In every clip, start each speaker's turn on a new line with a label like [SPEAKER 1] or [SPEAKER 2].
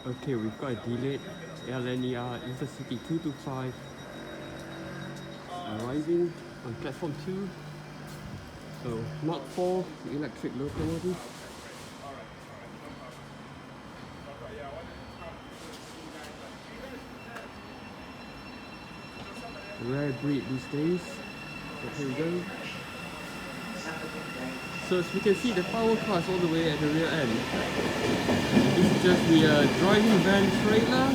[SPEAKER 1] Okay, we've got a delayed LNER InterCity 225 arriving on platform 2. So, not 4 electric locomotive. Rare breed these days. So here we go. So as we can see, the power car is all the way at the rear end. This is just the driving van trailer.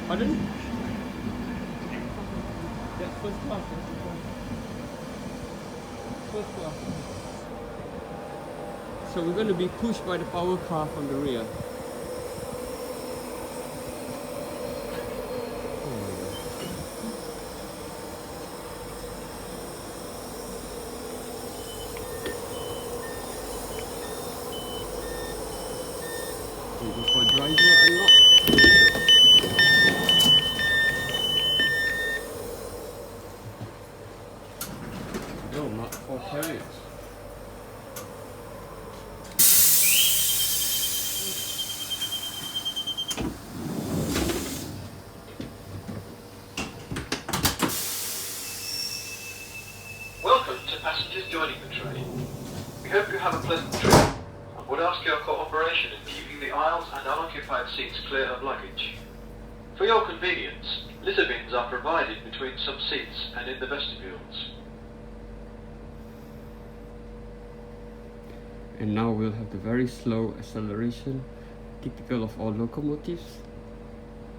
[SPEAKER 1] Pardon? That's first class. First class. So we're going to be pushed by the power car from the rear. For driver unlock. Oh, Mark 4 carriage.
[SPEAKER 2] Welcome to passengers joining the train. We hope you have a pleasant trip and would ask your cooperation in keeping the aisles and unoccupied seats clear of luggage. For your convenience, litter bins are provided between some seats and in the vestibules.
[SPEAKER 1] And now we'll have the very slow acceleration, typical of all locomotives.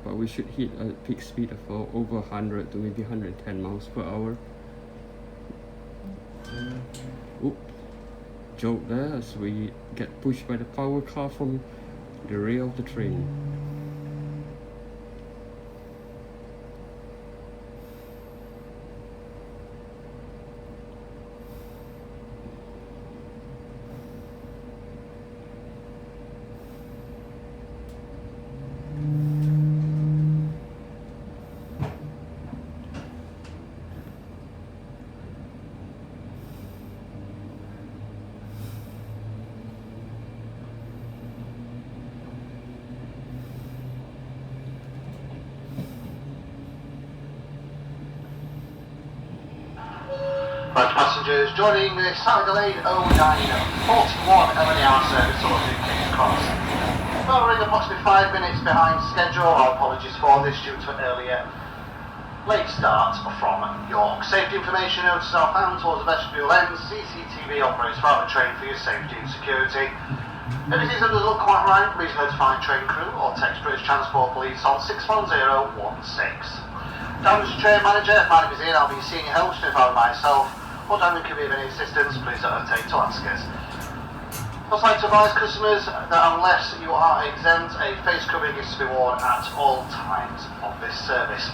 [SPEAKER 1] But we should hit a peak speed of over 100 to maybe 110 miles per hour. Oop, joke there as we get pushed by the power car from the rear of the train.
[SPEAKER 3] Right, passengers joining the slightly delayed 0941 LNER service to London King's Cross. Well, we're approximately 5 minutes behind schedule. Our apologies for this due to an earlier late start from York. Safety information notes are found towards the vestibule ends. CCTV operates throughout the train for your safety and security. If anything doesn't look quite right, please notify train crew or text British Transport Police on 61016. Damage train manager, my name is Ian, I'll be seeing your host if I'm myself, or down can be of any assistance, please don't hesitate to ask us. I'd also like to advise customers that unless you are exempt, a face covering is to be worn at all times of this service.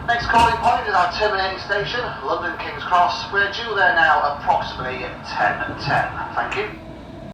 [SPEAKER 3] Next calling point is our terminating station, London King's Cross. We're due there now approximately 10:10. Thank you.